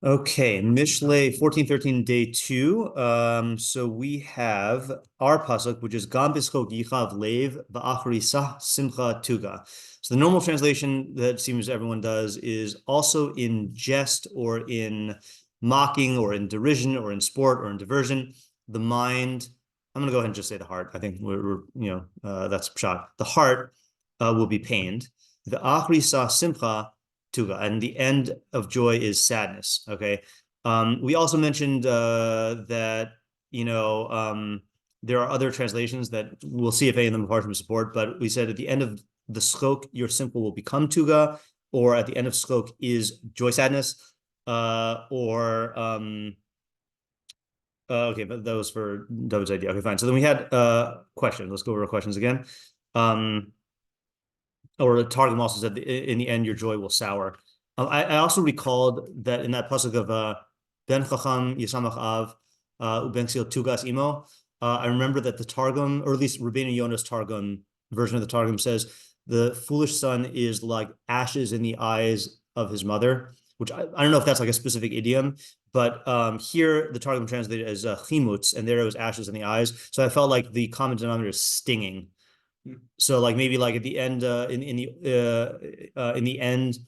Okay, Mishlei 1413 day 2. So we have our pasuk, which is Gam bischok yichav lev va'achrisa simcha tuga. So the normal translation that seems everyone does is also in jest or in mocking or in derision or in sport or in diversion. The mind, I'm going to go ahead and just say the heart. I think that's pshat. The heart will be pained. The achrisa simcha tuga, and the end of joy is sadness. Okay. We also mentioned that there are other translations that we'll see if any of them are from support, but we said at the end of the skok, your simple will become tuga, or at the end of skok is joy sadness, okay, but that was for David's idea. Okay, fine. So then we had questions. Let's go over our questions again. Or the Targum also said in the end your joy will sour. I also recalled that in that pasuk of Ben Chacham Yisamach Av Ubenxil Tugas Imo, I remember that the Targum, or at least Rabbeinu Yonah's Targum version of the Targum, says the foolish son is like ashes in the eyes of his mother, which I don't know if that's like a specific idiom, but here the Targum translated as chimutz, and there it was ashes in the eyes. So I felt like the common denominator is stinging. So like maybe like at the end, in the end,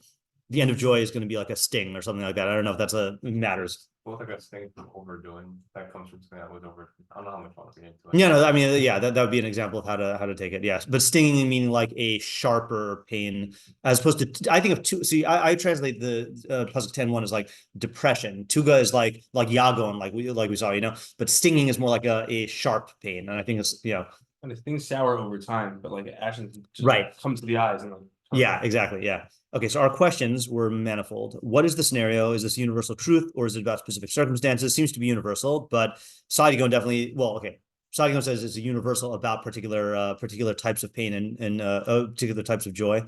the end of joy is going to be like a sting or something like that. I don't know if that's matters. Well, like a sting from overdoing, that comes from something that was over. I don't know how much fun to get into it. Yeah, no, I mean, yeah, that would be an example of how to take it. Yes, but stinging meaning like a sharper pain, as opposed to I think of two. See, I translate the pasuk 10:1 as like depression. Tuga is like yagon, like we saw, But stinging is more like a sharp pain, and I think it's And if things sour over time, but like action just right comes to the eyes and yeah, exactly. Yeah. Okay. So our questions were manifold. What is the scenario? Is this universal truth or is it about specific circumstances? Seems to be universal, but Sadigon definitely, well, okay. Sadigon says it's a universal about particular types of pain and particular types of joy.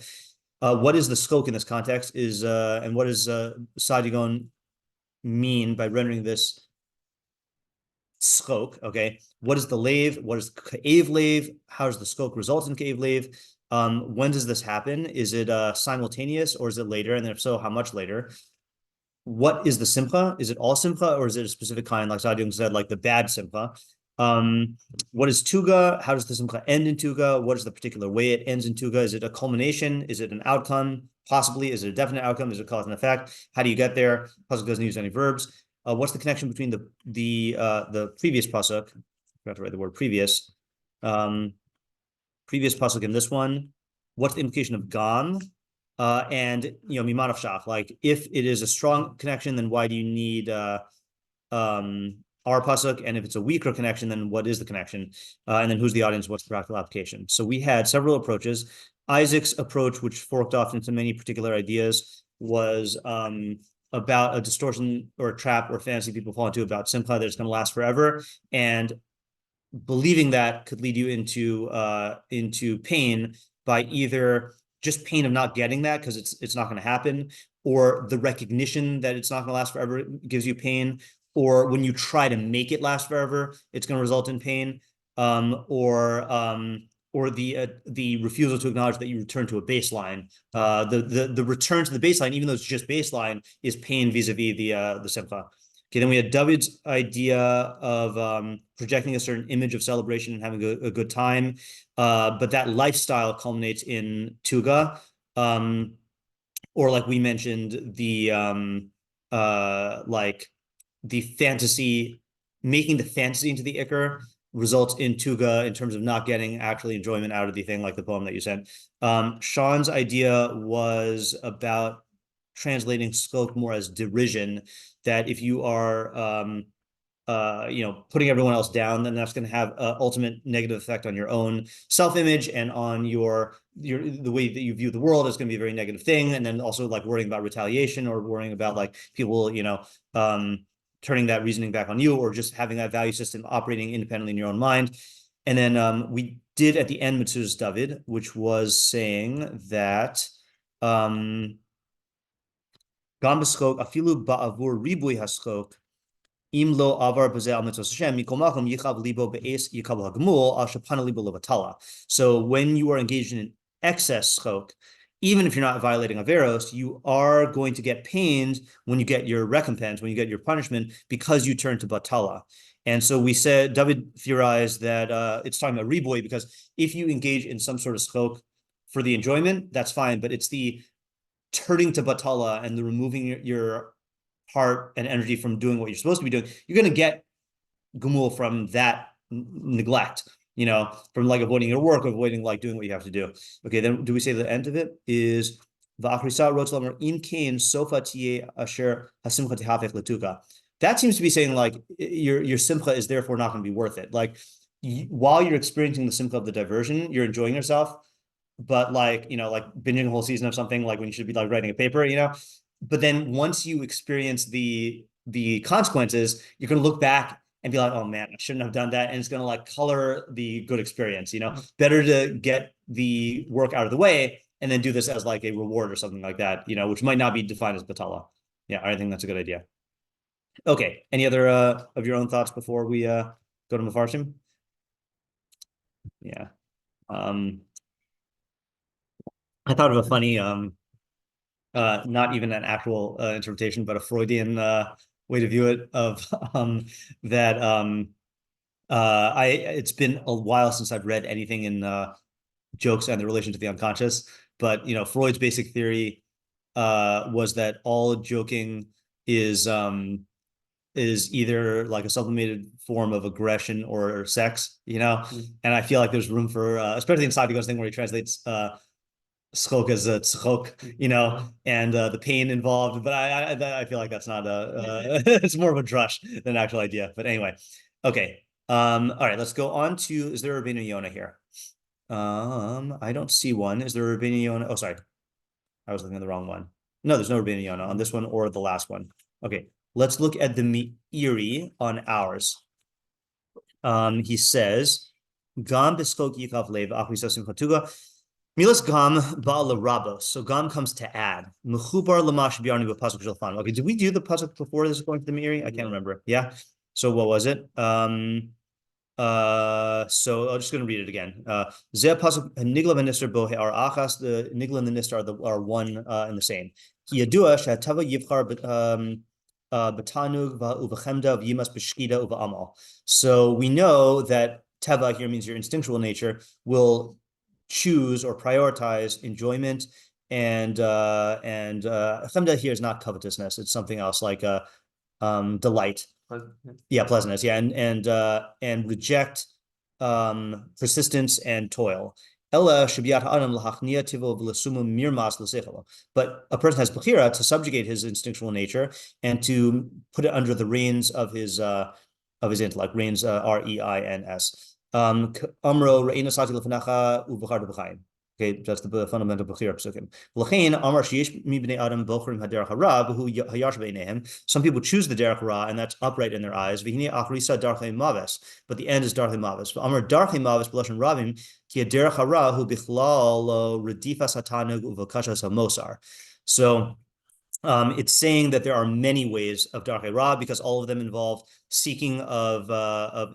What is the skok in this context and what does Sadigon mean by rendering this skok? Okay. What is the lave? What is ka'ev lave? How does the skok result in ka'ev lave? When does this happen? Is it simultaneous or is it later? And then if so, how much later? What is the simcha? Is it all simcha or is it a specific kind, like Sadiq said, like the bad simcha? What is tuga? How does the simcha end in tuga? What is the particular way it ends in tuga? Is it a culmination? Is it an outcome? Possibly. Is it a definite outcome? Is it cause and effect? How do you get there? Pasuk doesn't use any verbs. What's the connection between the previous pasuk? I forgot to write the word previous. Previous pasuk in this one, what's the implication of gam? And miman of shach, like if it is a strong connection, then why do you need our pasuk? And if it's a weaker connection, then what is the connection? And then who's the audience? What's the practical application? So we had several approaches. Isaac's approach, which forked off into many particular ideas, was about a distortion or a trap or fantasy people fall into about simcha that it's going to last forever, and believing that could lead you into pain by either just pain of not getting that because it's not going to happen, or the recognition that it's not going to last forever gives you pain, or when you try to make it last forever, it's going to result in pain, or the refusal to acknowledge that you return to a baseline. The return to the baseline, even though it's just baseline, is pain vis-a-vis the simcha. Okay, then we had David's idea of projecting a certain image of celebration and having a good time, but that lifestyle culminates in tuga, or like we mentioned, the fantasy, making the fantasy into the ikar results in tuga in terms of not getting actually enjoyment out of the thing, like the poem that you sent. Sean's idea was about translating skok more as derision, that if you are putting everyone else down, then that's going to have an ultimate negative effect on your own self-image and on the way that you view the world. Is going to be a very negative thing. And then also like worrying about retaliation or worrying about like people turning that reasoning back on you, or just having that value system operating independently in your own mind. And then we did at the end Mitzvah's David, which was saying that Gam b'skok afilu ba'avur ribui haskok im lo avar b'zeh al mitzvos Hashem mikol makom yichav libo be'es yikabel hagmul al shapana libo levatala. So when you are engaged in an excess skok, even if you're not violating averos, you are going to get pained when you get your recompense, when you get your punishment, because you turn to batala. And so we said, David theorized that it's talking about riboy, because if you engage in some sort of schok for the enjoyment, that's fine, but it's the turning to batala and the removing your heart and energy from doing what you're supposed to be doing, you're going to get gumul from that neglect, from like avoiding your work, avoiding like doing what you have to do. Okay, then do we say the end of it is va'achrisa rotzlamer in kain sofa tie asher hasimcha tehafech letuka. That seems to be saying like your simcha is therefore not going to be worth it. Like while you're experiencing the simcha of the diversion, you're enjoying yourself, but like binging a whole season of something, like when you should be like writing a paper, But then once you experience the consequences, you're going to look back and be like, oh man, I shouldn't have done that. And it's going to like color the good experience, better to get the work out of the way and then do this as like a reward or something like that, which might not be defined as batala. Yeah, I think that's a good idea. Okay, any other of your own thoughts before we go to meforshim? Yeah. I thought of a funny, not even an actual interpretation, but a Freudian way to view it of that it's been a while since I've read anything in jokes and the relation to the unconscious, but Freud's basic theory was that all joking is either like a sublimated form of aggression or sex, and I feel like there's room for especially in Sadiq's thing where he translates schok as a tzchok, and the pain involved. But I feel like that's not it's more of a drush than an actual idea. But anyway, okay. All right, let's go on to, is there a Rabbeinu Yonah here? I don't see one. Is there a Rabbeinu Yonah? Oh, sorry. I was looking at the wrong one. No, there's no Rabbeinu Yonah on this one or the last one. Okay, let's look at the meiri on ours. He says, Gam biskok yikav lev achrisasim chatuga. Milas gam ba'al rabos. So gam comes to add. Mechubar lamash biarni pasuk shalfan. Okay, did we do the pasuk before this is going to the meiri? I can't remember. Yeah. So what was it? So I'm just going to read it again. Zeh pasuk nigla v'nister bo he'ar achas. The nigla and the nister are one and the same. Yadua she'atava yivchar b'tanug v'chemda v'yimas b'shkida v'amal. So we know that teva here means your instinctual nature will choose or prioritize enjoyment, and chemda here is not covetousness, it's something else like delight. Yeah, pleasantness. Yeah, and reject persistence and toil. But a person has bechira to subjugate his instinctual nature and to put it under the reins of his intellect. Reins, reins. Amro re'ina sati lefanacha uvachar b'chaim. Okay, that's the fundamental bechira pesukim. L'chein amar sheyesh mi b'nei adam bochrim haderech hara v'hu hayash b'eineihem. Some people choose the derech hara, and that's upright in their eyes. V'hine achrisa darchei maves, but the end is darchei maves. Amar darchei maves b'lashon rabim ki haderech hara hu bichlal lo redifas hatanug uvakashas hamosar. So it's saying that there are many ways of darchei ra because all of them involve seeking of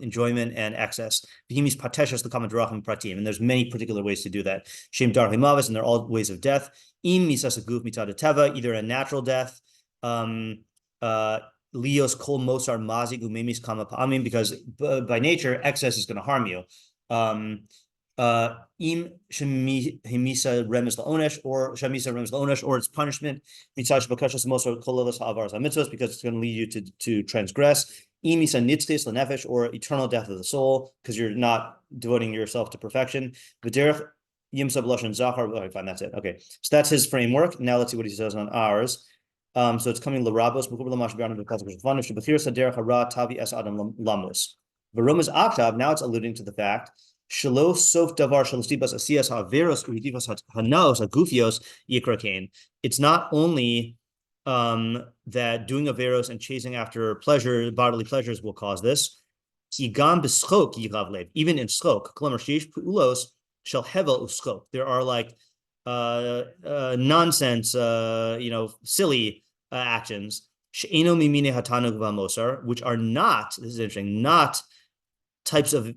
enjoyment and excess. Behimis pateshas l'kama drachim pratim, and there's many particular ways to do that. Shem darchei mavis, and they're all ways of death. Im misas aguf mitad teva, either a natural death. Lios kol mosar mazi umemis kama pa'amim, because by nature excess is going to harm you. Im shemisa remes la'onesh, or shemisa remes la'onesh, or it's punishment because it's going to lead you to transgress. Im misa nitzkes l'nefesh, or eternal death of the soul, because you're not devoting yourself to perfection. V'derech yimsa b'lashon zachar. Okay, fine, that's it. Okay, so that's his framework. Now let's see what he says on ours. So it's coming l'rabos mekubar l'mash b'yarnu b'pasuk shulchan shebechir saderech hara tavi es adam lamus. V'romas aktav, now it's alluding to the fact shelo sof davar shalostibas asiyas haveros uridivas hanaos agufios yikra kain. It's not only that doing averos and chasing after pleasure, bodily pleasures, will cause this. Even in schok, there are like nonsense, silly actions, which are not, this is interesting, not types of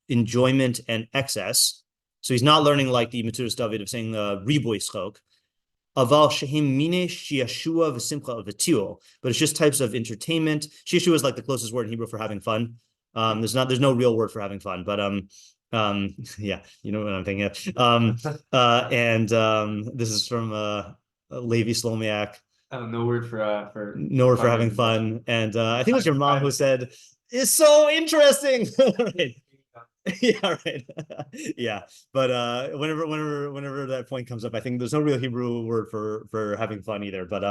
enjoyment and excess, So he's not learning like the Matzuras David of saying riboy schok. Aval shehim mine shiashua v'simcha v'tiul, but it's just types of entertainment. Shiashua is like the closest word in Hebrew for having fun. There's no real word for having fun, but yeah, you know what I'm thinking of. This is from Levi Slomiak. No word for having fun. And I think it was your mom who said, "It's so interesting." Right. Yeah, right. Yeah, but whenever that point comes up, I think there's no real Hebrew word for having fun either. But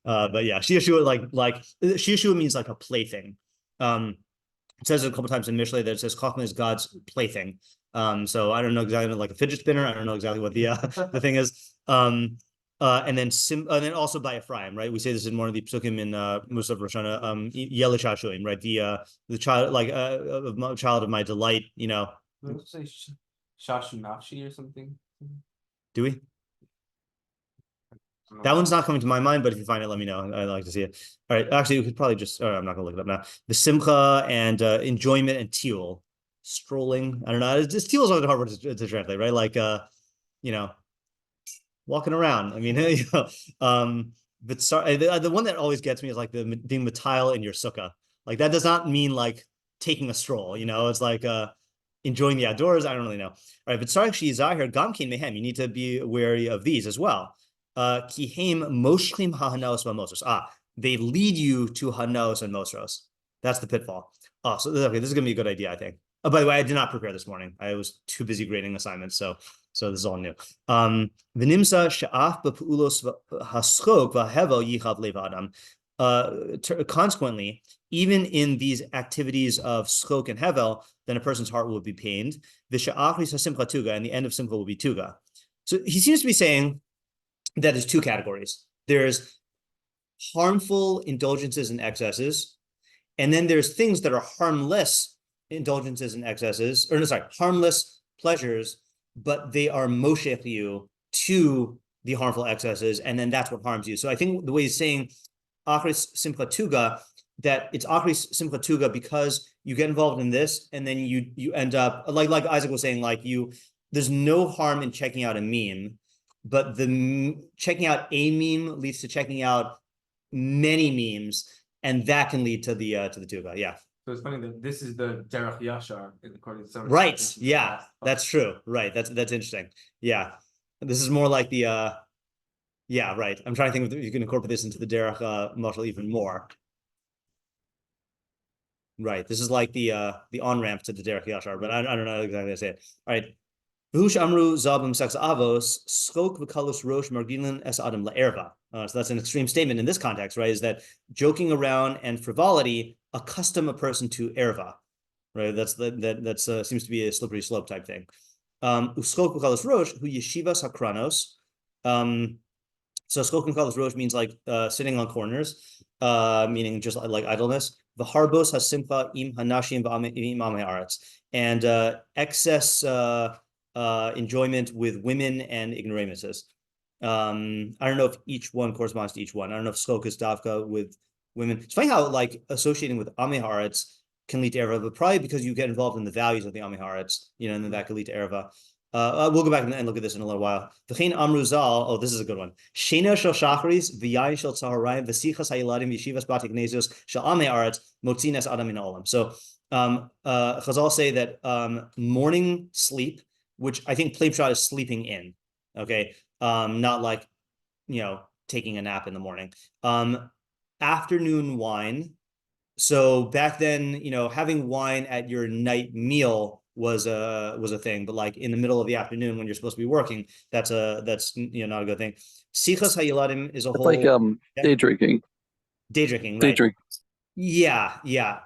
yeah, shiur like shiur means like a plaything. It says it a couple times in Mishlei that it says Chachma is God's plaything. So I don't know exactly, like a fidget spinner. I don't know exactly what the the thing is. And then also by Ephraim, right? We say this in one of the pesukim in Musaf Rosh Hashanah, Yelishashuim, right? The child, like child of my delight, you know. Let's say Shashu Nafshi or something. Do we? That one's not coming to my mind, but if you find it, let me know. I'd like to see it. All right. Actually, we could probably just, I'm not going to look it up now. The simcha and enjoyment and tiul. Strolling. I don't know. Tiul is always a hard word to translate, right? Like, you know, walking around. I mean, you know, but sorry, the one that always gets me is like being matile in your sukkah. Like that does not mean like taking a stroll, you know, it's like enjoying the outdoors. I don't really know. All right. But sorry, she's out here. Gamkin mehem. You need to be wary of these as well. Kihem moshlim hahanos v'mosros. They lead you to hanos and mosros. That's the pitfall. Oh, so okay, this is gonna be a good idea, I think. Oh, by the way, I did not prepare this morning. I was too busy grading assignments, so this is all new. V'nimsa she'af b'pu'ulos haschok v'hevel yichav lev adam. Consequently, even in these activities of schok and hevel, then a person's heart will be pained. V'sha'achris hasimcha tuga, and the end of simcha will be tuga. So he seems to be saying that there's two categories. There's harmful indulgences and excesses, and then there's things that are harmless indulgences and excesses, or no, sorry, harmless pleasures, but they are moshech you to the harmful excesses, and then that's what harms you. So I think the way he's saying achris simcha tuga, that it's achris simcha tuga because you get involved in this, and then you end up like Isaac was saying, like there's no harm in checking out a meme, but the checking out a meme leads to checking out many memes, and that can lead to the tuga. Yeah. So it's funny that this is the derech yashar according to some. Right. Yeah, that's true. Right. That's interesting. Yeah. This is more like the yeah, right. I'm trying to think if you can incorporate this into the derech mashal even more. Right. This is like the on-ramp to the derech yashar, but I don't know exactly how to say it. All right. So that's an extreme statement in this context, right? Is that joking around and frivolity accustom a person to erva, right? That's seems to be a slippery slope type thing. So skok v'kalos rosh means like sitting on corners, meaning just like idleness. The harbos hasimcha im hanashim v'im haaretz, and excess enjoyment with women and ignoramuses. I don't know if each one corresponds to each one. I don't know if skok is davka with women. It's funny how like associating with Amei Haaretz can lead to erva, but probably because you get involved in the values of the Amei Haaretz, you know, and then that could lead to erva. We'll go back and look at this in a little while. V'chein amru zal. Oh, this is a good one. Shena shel shacharis v'yayin shel tzaharayim v'sichas hayiladim v'yishivas batik nezios shel Amei Haaretz motzinas adam min olam. So Chazal say that morning sleep, which I think plain shot is sleeping in, okay, not like, you know, taking a nap in the morning. Afternoon wine. So back then, you know, having wine at your night meal was a thing, but like in the middle of the afternoon when you're supposed to be working, that's you know, not a good thing. Sichas hayiladim is a whole like day drinking. Day drinking, right? Day drinking. Yeah, yeah.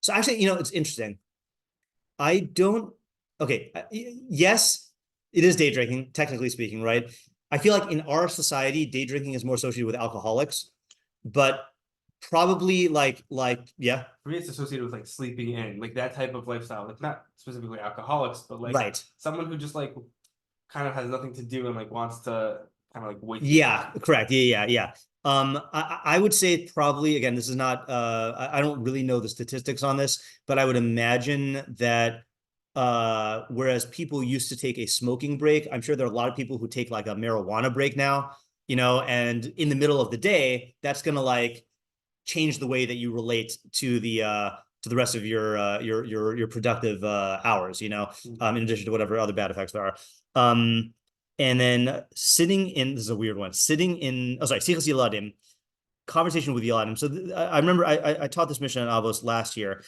So actually, you know, it's interesting. Okay, yes, it is day drinking, technically speaking, right? I feel like in our society, day drinking is more associated with alcoholics, but probably like yeah. For me, it's associated with like sleeping in, like that type of lifestyle, like not specifically alcoholics, but like right. Someone who just like kind of has nothing to do and like wants to kind of like wake. Yeah, correct. Yeah. I would say probably, again, this is not, I don't really know the statistics on this, but I would imagine that whereas people used to take a smoking break. I'm sure there are a lot of people who take like a marijuana break now, and in the middle of the day, that's going to like change the way that you relate to the rest of your productive hours, in addition to whatever other bad effects there are. And then this is a weird one, Sichas Yeladim, conversation with Yeladim. So I remember I taught this mission on Avos last year.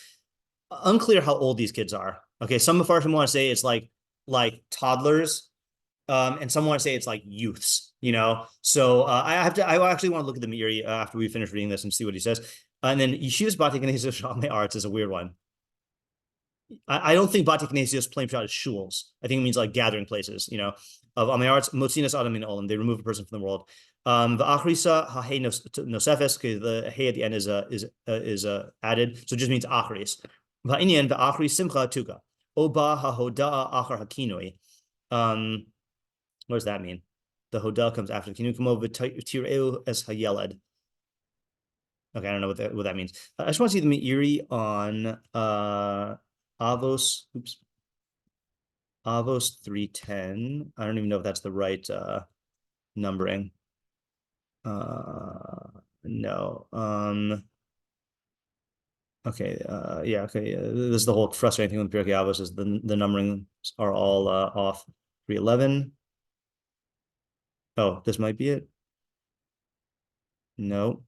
Unclear how old these kids are. Okay, some meforshim want to say it's like toddlers, and some want to say it's like youths. So I actually want to look at the Meiri after we finish reading this and see what he says. And then Yeshivas Bati Knesios Shalmei Arts is a weird one. I don't think Bati Knesios plain shot is shuls. I think it means like gathering places, of Amei Arts, Motzinas Adam in Olam. They remove a person from the world. The Achrisa Hahei Nosefes, okay, the Hey at the end is added, so it just means Achris. Va'inyan va'achris simcha tuka. Oba hahoda'a achar hakinoi. What does that mean? The hoda comes after the kinui. Kamo v'tireu es hayeled. Okay, I don't know what that means. I just want to see the Meiri on Avos. Avos 310. I don't even know if that's the right numbering. No. Okay. Yeah. Okay. This is the whole frustrating thing with Pirkei Avos is the numberings are all off. 311. Oh, this might be it. No.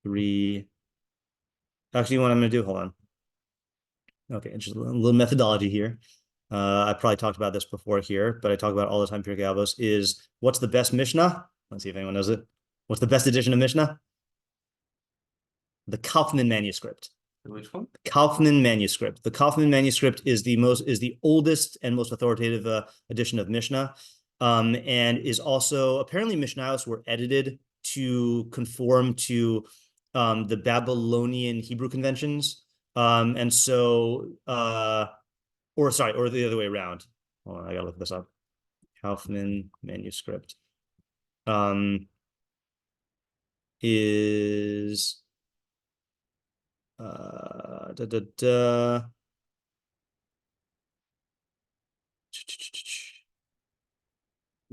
3. Actually, what I'm going to do, hold on. Okay, just a little methodology here. I probably talked about this before here, but I talk about it all the time. Pirkei Avos is what's the best Mishnah? Let's see if anyone knows it. What's the best edition of Mishnah? The Kaufman manuscript. Which one? Kaufman manuscript. The Kaufman manuscript is the oldest and most authoritative edition of Mishnah, and is also apparently Mishnayos were edited to conform to the Babylonian Hebrew conventions, and so or the other way around. Hold on, I gotta look this up. Kaufman manuscript is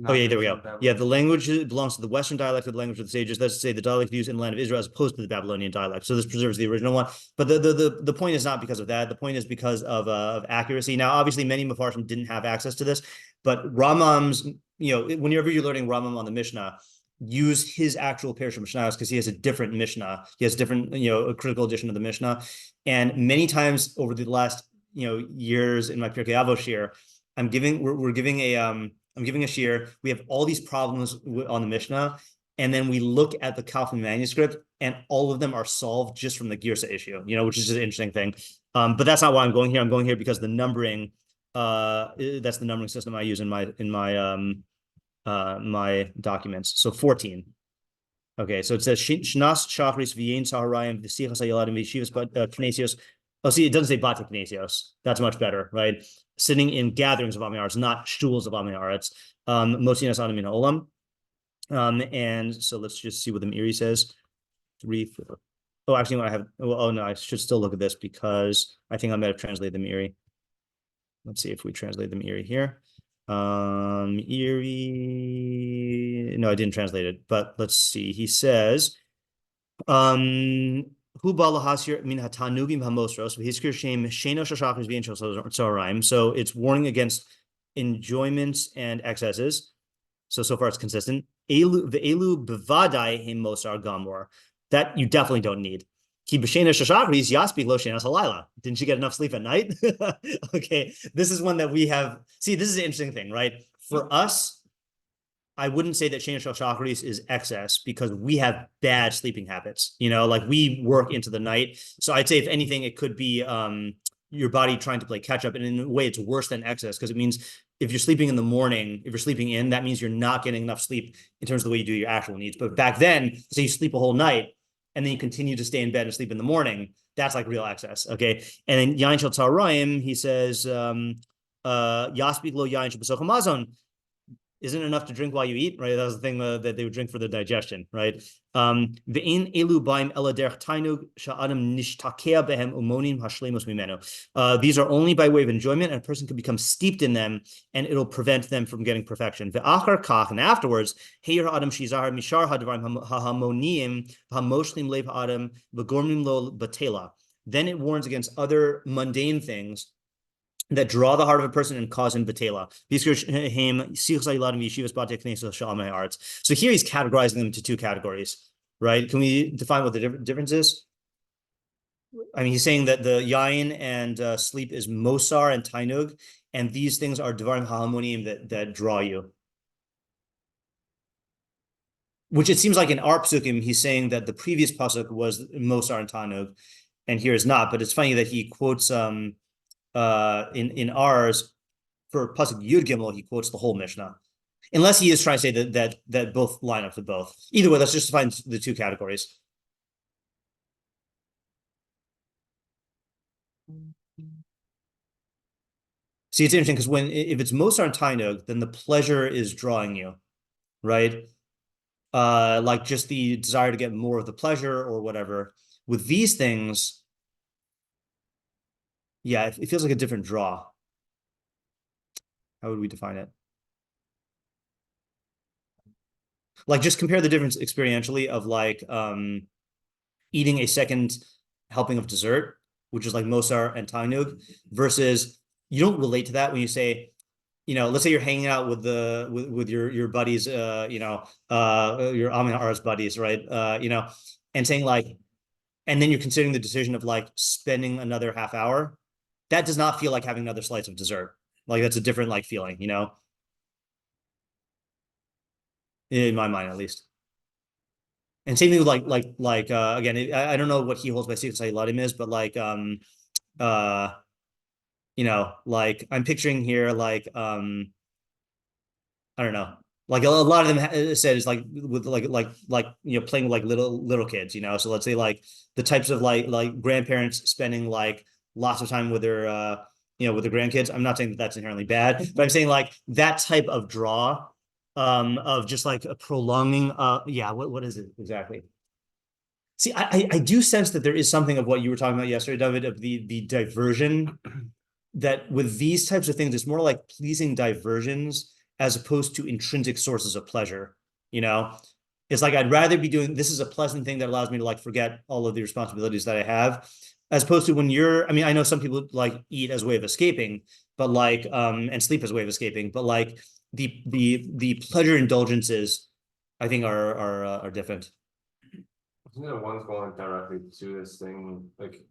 Oh yeah, there we go. Yeah, the language belongs to the Western dialect of the language of the sages. That's to say, the dialect used in the land of Israel as opposed to the Babylonian dialect. So this preserves the original one. But the point is not because of that. The point is because of accuracy. Now, obviously, many meforshim didn't have access to this, but Rambam's, whenever you're learning Rambam on the Mishnah, use his actual Perush Mishnayos because he has a different Mishnah. He has different, a critical edition of the Mishnah. And many times over the last, years in my Pirkei Avos shiur, I'm giving a shiur. We have all these problems on the Mishnah, and then we look at the Kaufman manuscript, and all of them are solved just from the Girsa issue, which is just an interesting thing. But that's not why I'm going here. I'm going here because the numbering, that's the numbering system I use in my documents. So 14. Okay, so it says Shnas Shachris V'Yein Saharayim V'Sichas Hayeladim V'Yeshivas Knesios. Oh, see, it doesn't say Bati Knesios. That's much better, right? Sitting in gatherings of Amei Arts, not shuls of Amei Arts. Motzinas Adam in Olam. And so let's just see what the Meiri says. 3, 4. Oh, actually, what I have. Oh no, I should still look at this because I think I might have translated the Meiri. Let's see if we translate the Meiri here. Meiri. No, I didn't translate it, but let's see. He says, so it's warning against enjoyments and excesses. So far it's consistent. That you definitely don't need. Didn't you get enough sleep at night? Okay, this is one that we have. See, this is an interesting thing, right? For us, I wouldn't say that Shein Shachris is excess because we have bad sleeping habits. Like we work into the night. So I'd say if anything, it could be your body trying to play catch up. And in a way, it's worse than excess because it means if you're sleeping in the morning, if you're sleeping in, that means you're not getting enough sleep in terms of the way you do your actual needs. But back then, say you sleep a whole night and then you continue to stay in bed and sleep in the morning, that's like real excess. Okay. And then Yain Shel Tzarayim, he says, Yaspik lo Yain Shel Pesukim Mazon. isn't enough to drink while you eat, right? That was the thing that they would drink for the digestion, right? Ve'ein elu baim ela derech tainug sha'adam nishtakea behem umonim hashlemus mimenu. These are only by way of enjoyment, and a person can become steeped in them, and it'll prevent them from getting perfection. Ve'achar kach, and afterwards, heir adam shizar mishar hadvarim hahamoniim hamoshlim lev adam v'gormim lo batela. Then it warns against other mundane things that draw the heart of a person and cause him batela. So here he's categorizing them into two categories, right? Can we define what the difference is? I mean, he's saying that the yain and sleep is mosar and tainug, and these things are devarim hahamonim that draw you. Which it seems like in our pesukim, he's saying that the previous pasuk was mosar and tainug, and here is not. But it's funny that he quotes in ours for pasuk Yud Gimel, he quotes the whole Mishnah, unless he is trying to say that both line up with both. Either way, let's just define the two categories. See, it's interesting because if it's Mosar and Tainug, then the pleasure is drawing you, right? Like just the desire to get more of the pleasure or whatever. With these things, yeah, it feels like a different draw. How would we define it? Like just compare the difference experientially of like eating a second helping of dessert, which is like Mosar and Tainug, versus you don't relate to that when you say, let's say you're hanging out with your buddies, your Amin Aras buddies, right? And saying like, and then you're considering the decision of like spending another half hour. That does not feel like having another slice of dessert. Like that's a different like feeling, in my mind at least. And same thing with like again, I don't know what he holds by Sikh Ladim is, but like like I'm picturing here like I don't know, like a lot of them said is like with like playing with like little kids, so let's say like the types of like grandparents spending like lots of time with their with their grandkids. I'm not saying that that's inherently bad, but I'm saying like that type of draw of just like a prolonging what is it exactly? See, I do sense that there is something of what you were talking about yesterday, David, of the diversion, that with these types of things, it's more like pleasing diversions as opposed to intrinsic sources of pleasure. It's like I'd rather be doing this is a pleasant thing that allows me to like forget all of the responsibilities that I have, as opposed to when I know some people like eat as a way of escaping, but like and sleep as a way of escaping, but like the pleasure indulgences, I think are different. Isn't it one's going directly to this thing like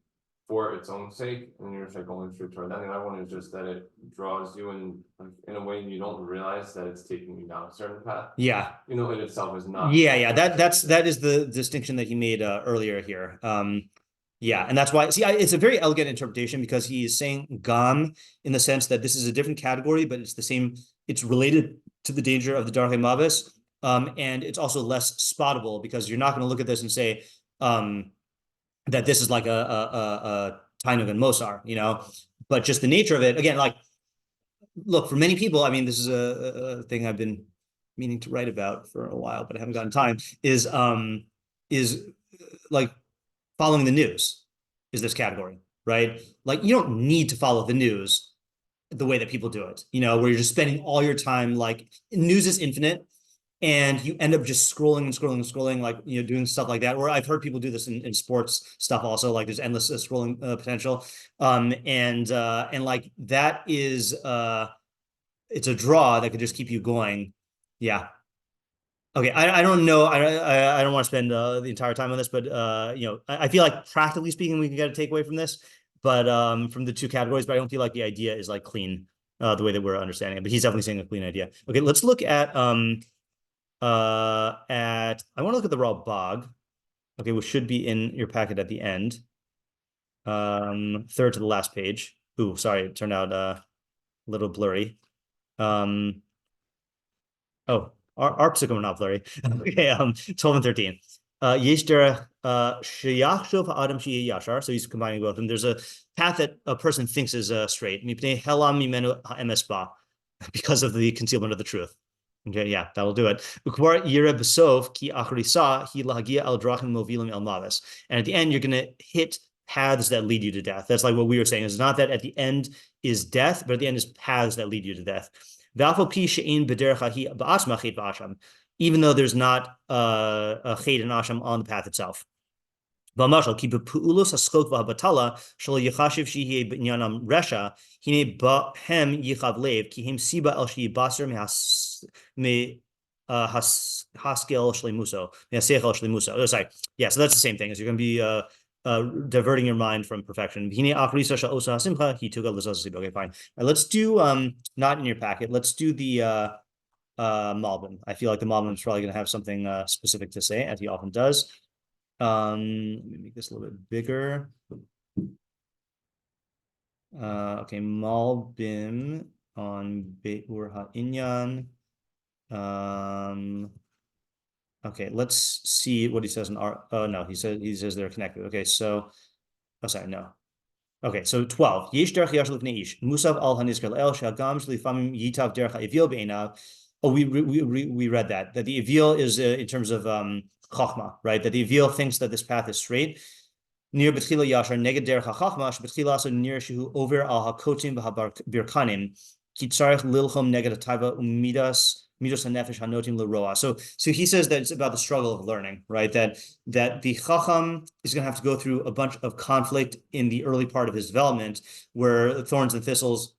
for its own sake, and you're just like going straight toward that? And the other one is just that it draws you in a way you don't realize that it's taking you down a certain path. Yeah. In itself is not. Yeah. That is the distinction that he made earlier here. Yeah, and that's why, it's a very elegant interpretation because he's saying gam in the sense that this is a different category, but it's the same, it's related to the danger of the Darkei Mavis, and it's also less spottable because you're not going to look at this and say that this is like a Tainug and Mosar, but just the nature of it, again, like, look, for many people, I mean, this is a thing I've been meaning to write about for a while, but I haven't gotten time, is like, following the news is this category, right? Like you don't need to follow the news the way that people do it, where you're just spending all your time, like news is infinite and you end up just scrolling, like, doing stuff like that. Or I've heard people do this in sports stuff also, like there's endless scrolling potential. And like that is, it's a draw that could just keep you going. Yeah. Okay, I don't know. I don't want to spend the entire time on this, but I feel like practically speaking, we can get a takeaway from this, but from the two categories. But I don't feel like the idea is like clean the way that we're understanding it. But he's definitely saying a clean idea. Okay, let's look at I want to look at the Rambam. Okay, which should be in your packet at the end. Third to the last page. Ooh, sorry, it turned out a little blurry. Our pesukim are not blurry. Okay, 12 and 13. Yesh derech sheyachshov ha'adam she'yeh yashar. So he's combining both of them. There's a path that a person thinks is straight. Mipnei helam mimenu ha'emes ba, because of the concealment of the truth. Okay, yeah, that'll do it. And at the end, you're going to hit paths that lead you to death. That's like what we were saying. It's not that at the end is death, but at the end is paths that lead you to death. Even though there's not a chet and asham on the path itself. V'amashal ki b'pu'ulos haskok v'habatala shelo yachashiv shehiyeh b'inyanam resha hine ba'hem yichav lev ki hem siba el sheyibaser haskel shleimuso me'asechel shleimuso. Oh, sorry. Yeah, so that's the same thing. Is you're going to be diverting your mind from perfection. Hine achrisa she'osa hasimcha he took a l'zazasiba. Okay, fine. Right, let's do not in your packet. Let's do the Malbim. I feel like the Malbim is probably going to have something specific to say, as he often does. Let me make this a little bit bigger. Okay, Malbim on Beur HaInyan. Okay, let's see what he says in our. Oh no, he says they're connected. Okay, so sorry, no. Okay, so 12. Yesh derech yashel lifnei ish musav al hanizkar el shagam shlifamim yitav derech ha'evil be'enav. Oh, we read that the Evil is in terms of Chachma, right? That the Evil thinks that this path is straight. Near Betchila Yashar, neged derech HaChachma, Betchila so near shehu over al hakotim v'habirkanim, ki tzarech lilchom neged hataiva umidas midos hanefesh hanotim l'roa. So he says that it's about the struggle of learning, right? That the Chacham is going to have to go through a bunch of conflict in the early part of his development, where thorns and thistles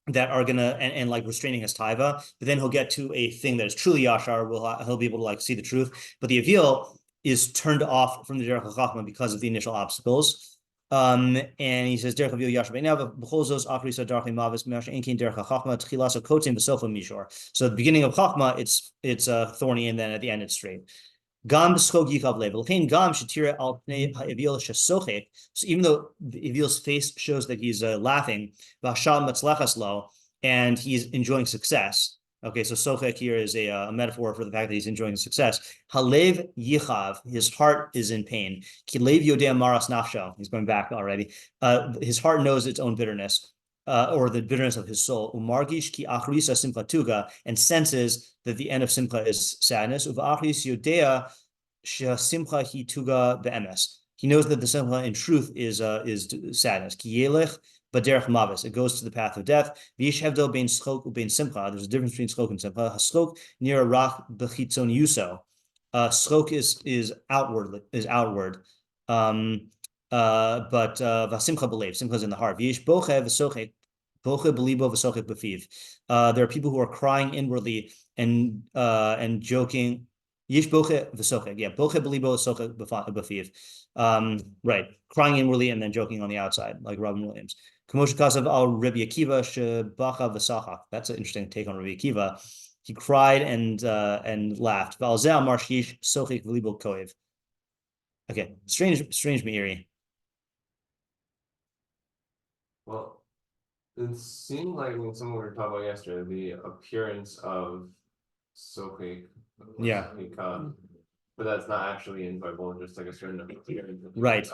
that are gonna and like restraining his taiva, but then he'll get to a thing that is truly yashar. He'll be able to like see the truth. But the Avil is turned off from the derech hachachma because of the initial obstacles. And he says derech Avil yashar be'enav b'cholzos achrisa darchei mavis me'asher enkein derech hachachma tchilas hakotim v'sofa mishor. So at the beginning of chachma, it's thorny, and then at the end it's straight. Gam b'schog yichav lev. L'chein gam shetira al pnei ha'evil shesochek. So even though the Evil's face shows that he's laughing, v'hashal matzlechas lo, and he's enjoying success. Okay, so sochek here is a metaphor for the fact that he's enjoying success. Halev yichav, his heart is in pain. Ki lev yodea maras nafsho. He's going back already. His heart knows its own bitterness. Or the bitterness of his soul, umargish ki achrisa simcha tuga, and senses that the end of simcha is sadness. Uvachris yodea simcha hi tuga be'emes. He knows that the simcha in truth is sadness. Ki yelech baderech mavis. It goes to the path of death. V'ish hevdel bein schok ubein simcha. There's a difference between schok and simcha. Haschok near rach bechitzon yuso. Schok is outward. But vasimcha belev, simcha is in the heart. V'yesh boche v'sochek, boche belibo v'sochek b'fiv. There are people who are crying inwardly and joking. Yesh boche v'sochek, yeah, boche belibo v'sochek b'fiv. Right, crying inwardly and then joking on the outside, like Robin Williams. Kamosh kasav al Rabbi Akiva shebacha v'sachak. That's an interesting take on Rabbi Akiva. He cried and laughed. V'alzeh amar sheyesh sochek v'libo koev. Okay, strange meiri. Well, it seemed like when someone we were talking about yesterday, the appearance of sochek, Yeah. but that's not actually in the Bible, just like a certain appearance. Right.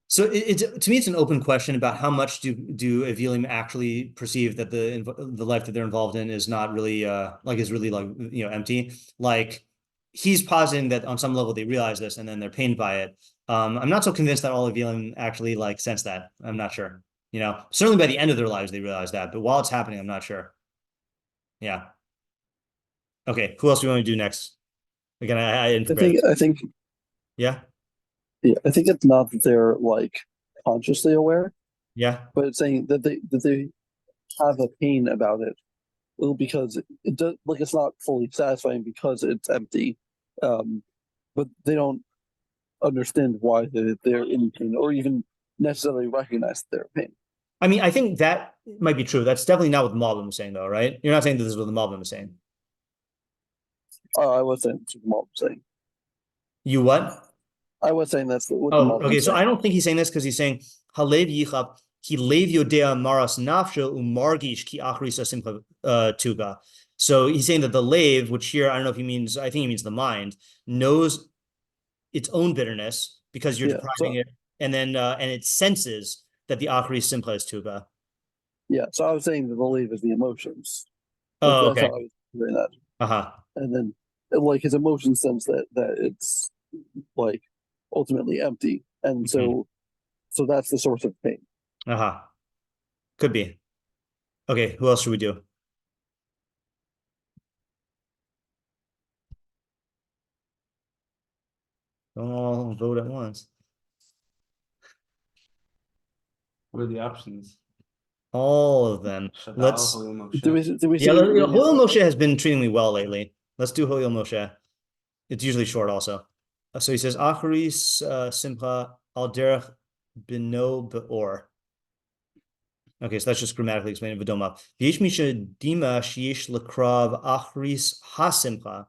So it's to me, it's an open question about how much do Evilim actually perceive that the life that they're involved in is not really empty. Like, he's positing that on some level they realize this and then they're pained by it. I'm not so convinced that all Evilim actually like sense that. I'm not sure. Certainly by the end of their lives they realize that, but while it's happening, I'm not sure. Yeah. Okay. Who else do you want to do next? Again, I think. Yeah. Yeah, I think it's not that they're like consciously aware. Yeah. But it's saying that they have a pain about it. Well, because it does, like, it's not fully satisfying because it's empty, but they don't understand why they're in pain or even necessarily recognize that they're in pain. I mean, I think that might be true. That's definitely not what the Malbim was saying, though, right? You're not saying that this is what the Malbim was saying. I was saying that's what the Malbim was saying. You what? I was saying that's what the Malbim okay. So I don't think he's saying this because he's saying Halev Yichab. He lev yodea maras nafsho umargish ki achrisa simcha tuga. So he's saying that the lave, which here I don't know if he means, I think he means the mind, knows its own bitterness because you're depriving it, and then and it senses that the achri simcha is tuga. Yeah, so I was saying that the lave is the emotions. Oh, okay. That's how I was doing that. and then like his emotion sense that it's like ultimately empty, and so that's the source of pain. Could be. Okay, who else should we do? Don't all vote at once. What are the options? All of them. Let's. Do we Yeah, Hooil Moshe has been treating me well lately. Let's do Hooil Moshe. It's usually short also. So he says, Acharis Simcha al derech bino beor. Okay, so that's just grammatically explained. V'doma. V'yesh misha dima sheyesh lekrav Acharis hasimcha.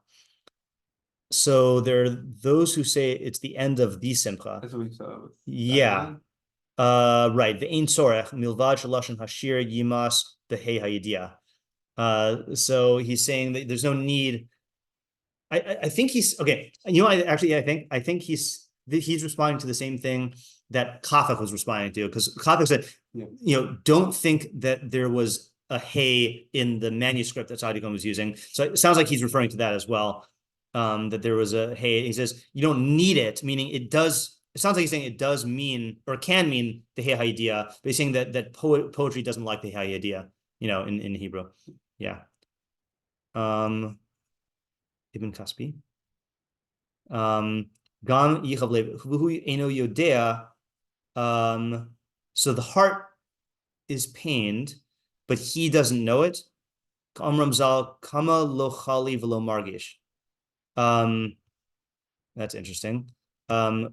So there are those who say it's the end of the simcha. That's what we saw. Yeah. Right. The ein sorech milvad shalashon hashir yimas behei hayidia. So he's saying that there's no need. I think he's okay. You know, I think he's responding to the same thing that Chafak was responding to, because Chafak said, don't think that there was a hey in the manuscript that Tzadikon was using. So it sounds like he's referring to that as well. That there was a hey. He says you don't need it, meaning it does. It sounds like he's saying it does mean or can mean the hey idea, but he's saying that poetry doesn't like the hey idea, in Hebrew. Yeah. Ibn Kaspi. Gam Yichavlev Hu Eno Yodea. So the heart is pained, but he doesn't know it. Amram Zal Kama Lo Chali V'Lo Margish. That's interesting. Why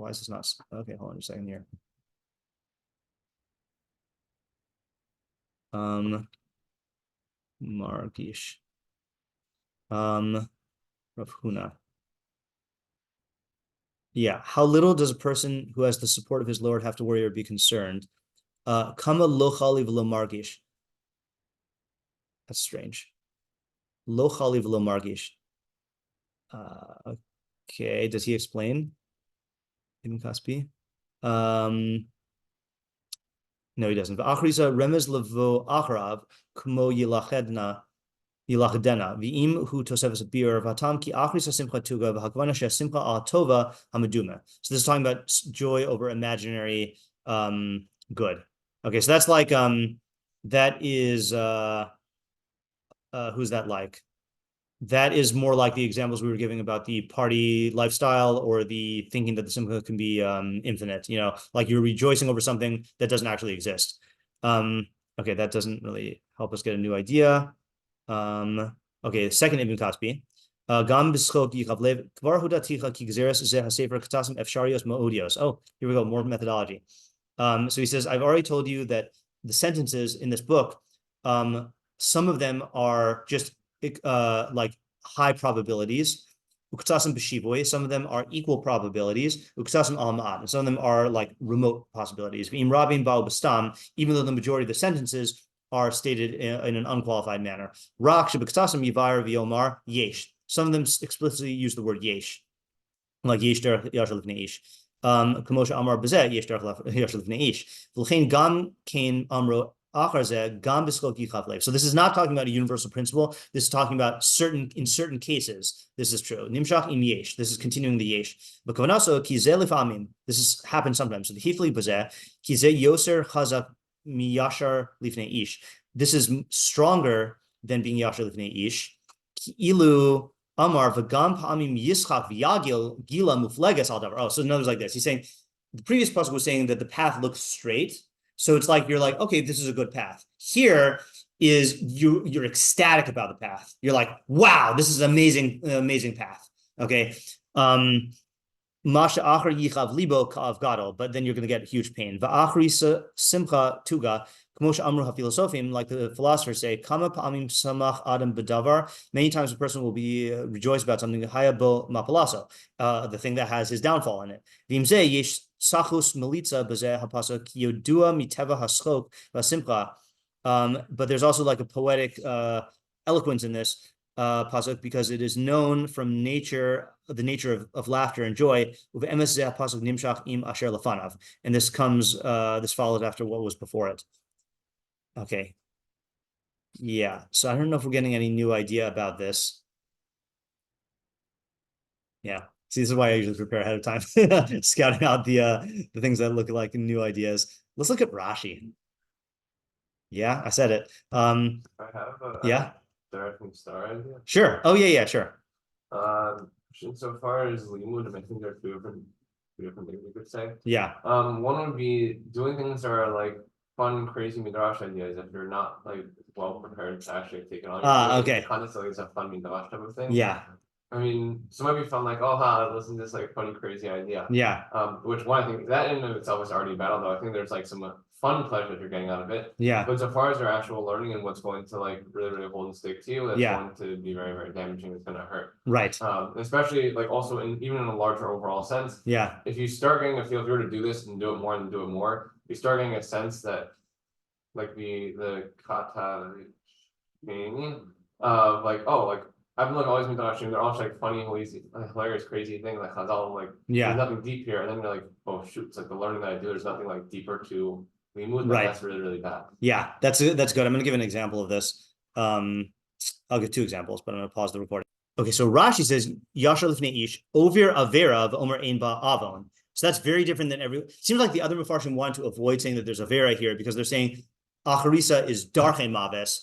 is this not okay? Hold on a second here. Margish. Rav Huna. Yeah. How little does a person who has the support of his Lord have to worry or be concerned? Kama lo chali v'lo margish. That's strange. Lo chali v'lo margish. Okay. Does he explain? Ibn Kaspi? No, he doesn't. V'achrisa remez levo acharav kmo yilachedna. V'im hu tosefes bir v'atam ki achrisa simcha tuga v'hakvana simcha al tova hamaduma. So this is talking about joy over imaginary good. Okay, so that's like that is who's that like? That is more like the examples we were giving about the party lifestyle or the thinking that the simcha can be infinite. Like you're rejoicing over something that doesn't actually exist. Okay, that doesn't really help us get a new idea. Okay, second Ibn Kaspi. Gam b'schok yichavlev kvar hudaticha ki gzeres zeh hasefer katasim efsharios ma'odios. Oh, here we go, more methodology. So he says, I've already told you that the sentences in this book, some of them are just like high probabilities. Some of them are equal probabilities. And some of them are like remote possibilities. Even though the majority of the sentences are stated in an unqualified manner. Some of them explicitly use the word yesh, like yesh derech yashar lifnei ish. Kamosha amar bezeh yesh derech yashar lifnei ish. V'chein gam kein amro achar zeh gam b'schok yichav lev. So this is not talking about a universal principle. This is talking about in certain cases. This is true. Nimshach im yesh. This is continuing the yesh. But kavanaso ki zeh lifamim. This is happens sometimes. So the hifli bezeh ki zeh yoser chazak miyashar lifnei ish. This is stronger than being yashar lifnei ish. Ilu amar v'gam pa'amim yischak v'yagil gila mufleges al davar. Oh, so in other words, like this. He's saying the previous pasuk was saying that the path looks straight, so it's like you're like, okay, this is a good path. Here is you're ecstatic about the path. You're like, wow, this is an amazing path. Okay. Masha achar yichav libo ka'av gadol, but then you're going to get huge pain. Va'achri simcha tuga, k'mosha amru ha'filosofim, like the philosophers say, kama pa'amim samach adam bedavar. Many times a person will be rejoiced about something hayabo mapalaso, the thing that has his downfall in it. V'imzeh yesh sachus melitza bezeh hapasuk yodua miteva haschok v'simcha. But there's also like a poetic eloquence in this pasuk, because it is known from nature, the nature of laughter and joy. And this follows after what was before it. Okay. Yeah, so I don't know if we're getting any new idea about this. Yeah, see, this is why I usually prepare ahead of time, scouting out the things that look like new ideas. Let's look at Rashi. Yeah, I said it. I have Yeah, directing star idea. sure. Oh yeah, sure. So far as limud, I think there are two different things we could say. Yeah, One would be doing things that are like fun, crazy midrash ideas if you're not like well prepared to actually take it on. okay. Kind of silly, it's a fun midrash type of thing. Yeah, I mean, so it might be fun, like, oh, listen to this like funny, crazy idea. yeah, Which one I think that in and of itself is already bad, although I think there's like some fun pleasure you're getting out of it. yeah, But so far as your actual learning and what's going to like really hold and stick to you, that's Yeah. going to be very, very damaging. It's going to hurt. right. Especially like also even in a larger overall sense. Yeah, If you start getting a feel, if you were to do this and do it more and do it more, you start getting a sense that like the kata meaning of like, oh, like I've been like always been watching, they're all like funny, hilarious, crazy thing, like Chazal, like yeah, there's nothing deep here, and then you're like, oh shoot, it's like the learning that I do, there's nothing like deeper to limud, Right. that's really, really bad. yeah. That's good. I'm gonna give an example of this. I'll give two examples, but I'm gonna pause the recording. Okay, so Rashi says Yashar lifnei ish ovir avera v'omer ein ba avon. So that's very different than seems like the other meforshim want to avoid saying that there's avera here because they're saying acharisa is darche maves,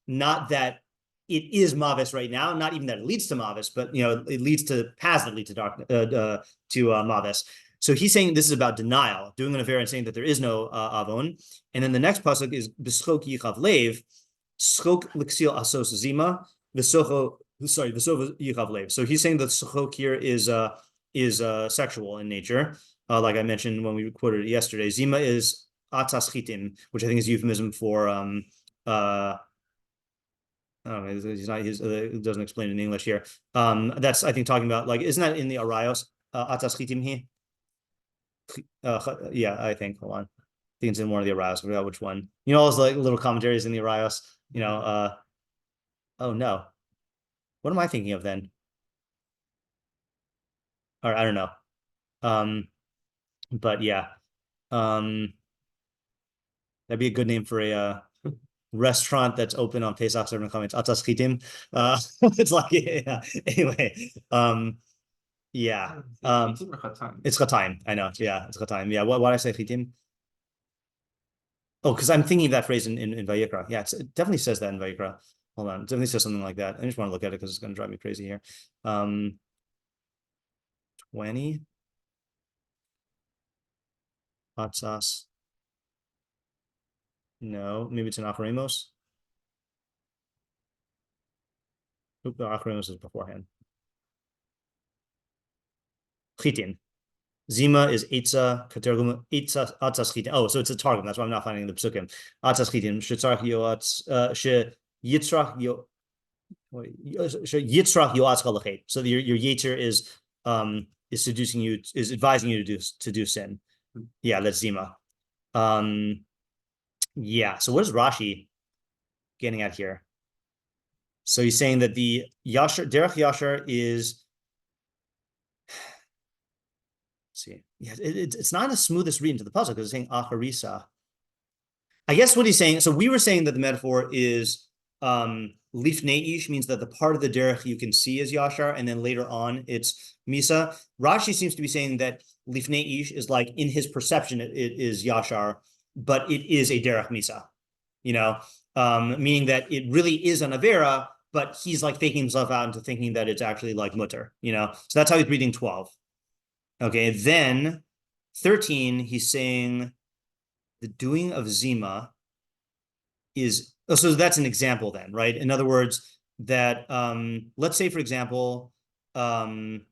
not that it is mavis right now, not even that it leads to mavis, but it leads to paths that lead to dark to mavis. So he's saying this is about denial, doing an avera and saying that there is no avon. And then the next pasuk is b'schok yichav lev, schok l'ksil asos zima, v'socho yichav lev. So he's saying that schok here is sexual in nature, like I mentioned when we quoted it yesterday. Zima is atas chitim, which I think is a euphemism for it doesn't explain it in English here. That's I think talking about like, isn't that in the Arayos? Atas chitim he? Yeah, I think. Hold on. I think it's in one of the Arayos. I forgot which one. All those like little commentaries in the Arayos. Oh no, what am I thinking of then? Or I don't know. But yeah, that'd be a good name for a restaurant that's open on Pesach serving comments. Atas chitim. It's like yeah. Anyway, yeah. It's chataim. I know. Yeah, it's chataim. Yeah. Why did I say chitim? Oh, because I'm thinking of that phrase in Vayikra. Yeah, it definitely says that in Vayikra. Hold on, it definitely says something like that. I just want to look at it because it's going to drive me crazy here. 20. Hot sauce. No, maybe it's in Acharemos. Oop, the Acharemos is beforehand. Chitin. Zima is Itza, Katergum, Itza, Atzas Chitin. Oh, so it's a targum. That's why I'm not finding the pesukim. Atzas Chitin. Shetzarach Yoatz, Yitzrach Yo. Yitzrach Yoatz Chalachet. So your Yetzer is seducing you, is advising you to do sin. Yeah, that's Zima. Yeah. So what is Rashi getting at here? So he's saying that the Yashar, Derech Yashar is. See, yeah, it's not as smooth as reading to the puzzle because it's saying acharisa. I guess what he's saying. So we were saying that the metaphor is lifnei ish, means that the part of the derech you can see is yashar, and then later on it's misa. Rashi seems to be saying that lifnei ish is like in his perception it is yashar, but it is a derech misa. Meaning that it really is an avera, but he's like faking himself out into thinking that it's actually like mutter. So that's how he's reading 12. Okay, then 13, he's saying the doing of Zima is, so that's an example then, right? In other words, that, let's say, for example, so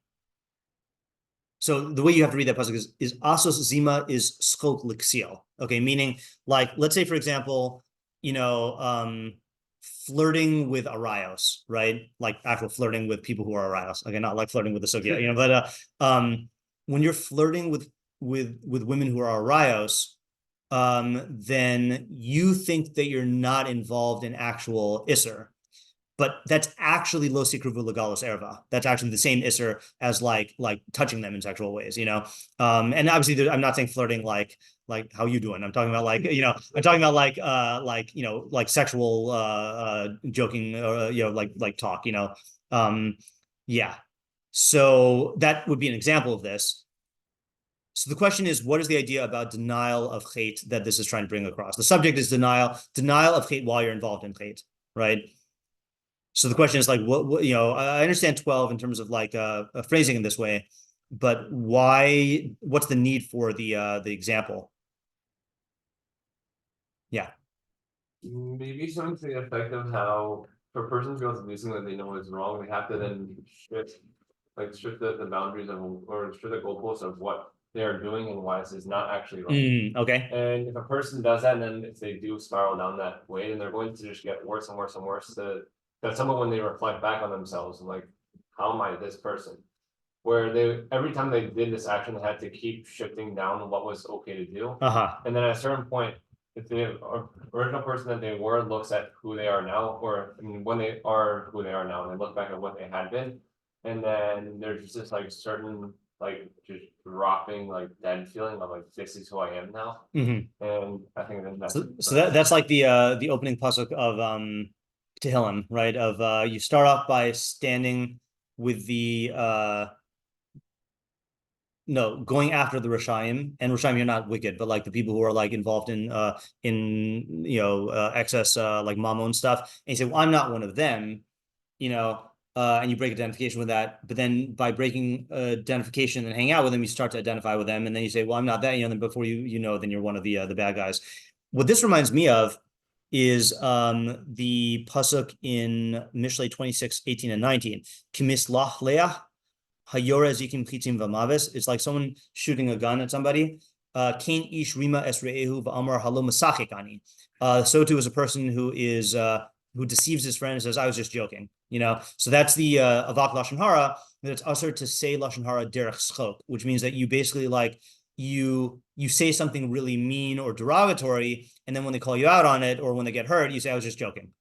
the way you have to read that pasuk is Asos Zima is Skok Lixiel. Okay, meaning like, let's say, for example, flirting with arayos, right? Like actual flirting with people who are arayos. Okay, not like flirting with the sugya, but when you're flirting with women who are arayos, then you think that you're not involved in actual isser, but that's actually lo sikruvu legalos erva. That's actually the same isser as like touching them in sexual ways, and obviously I'm not saying flirting like like how you doing. I'm talking about like, I'm talking about like, like sexual joking or, like talk, yeah. So that would be an example of this. So the question is, what is the idea about denial of chait that this is trying to bring across? The subject is denial of chait while you're involved in chait, right? So the question is like, what I understand 12 in terms of like phrasing in this way, but why? What's the need for the example? Yeah. Maybe something to the effect of how for a person to be able to do something that they know is wrong, they have to then shift the boundaries of or shift the goalposts of what they're doing and why this is not actually wrong. Okay. And if a person does that, and then if they do spiral down that way, then they're going to just get worse and worse and worse. That's someone when they reflect back on themselves, like, how am I this person? Where they every time they did this action, they had to keep shifting down what was okay to do. And then at a certain point, if the original person that they were looks at who they are now, or I mean, when they are who they are now, and they look back at what they had been, and then there's just this like certain like just dropping like dead feeling of like this is who I am now. And I think that's that's like the opening pasuk of Tehillim, right? Of you start off by standing with the going after the Rashayim, and Rashayim, you're not wicked, but like the people who are like involved in excess like mammon stuff, and you say, well, I'm not one of them, and you break identification with that, but then by breaking identification and hang out with them, you start to identify with them, and then you say, well, I'm not that, then before then you're one of the bad guys. What this reminds me of is the pasuk in Mishlei 26, 18 and 19. Kimislach leah it's like someone shooting a gun at somebody. So too is a person who is who deceives his friend and says, I was just joking. So that's the avak lashon hara, that it's usher to say lashon hara derech schok, which means that you basically like you say something really mean or derogatory, and then when they call you out on it or when they get hurt, you say, I was just joking,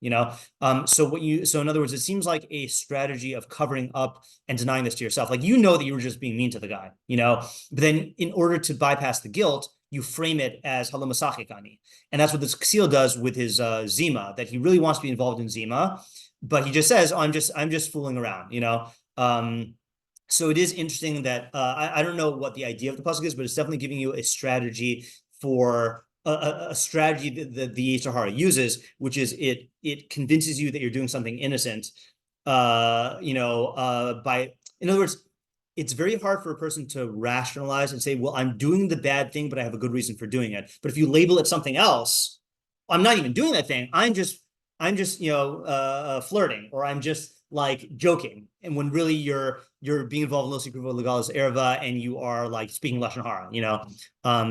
so in other words, it seems like a strategy of covering up and denying this to yourself. Like, that you were just being mean to the guy, but then in order to bypass the guilt, you frame it as halo masachikani. And that's what this Ksil does with his Zima, that he really wants to be involved in Zima, but he just says, I'm just fooling around, So it is interesting that I don't know what the idea of the pasuk is, but it's definitely giving you a strategy for a strategy that the Yetzer Hara uses, which is it convinces you that you're doing something innocent. In other words, it's very hard for a person to rationalize and say, well, I'm doing the bad thing, but I have a good reason for doing it. But if you label it something else, I'm not even doing that thing. I'm just flirting, or I'm just like joking, and when really you're being involved in Lo Sikruvo Legalis Erva, and you are like speaking lashon hara,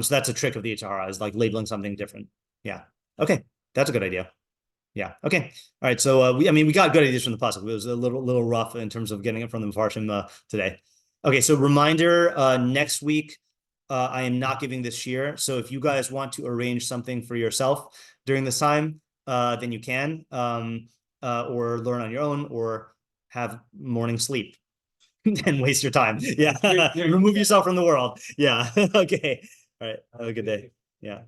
so that's a trick of the Yetzer Hara, is like labeling something different. Yeah. Okay, that's a good idea. Yeah. Okay. All right. So we got good ideas from the pasuk. It was a little rough in terms of getting it from the meforshim today. Okay. So reminder, next week I am not giving this shiur. So if you guys want to arrange something for yourself during this time, then you can. Or learn on your own, or have morning sleep and waste your time. Yeah. Remove yourself from the world. Yeah. Okay. All right. Have a good day. Yeah.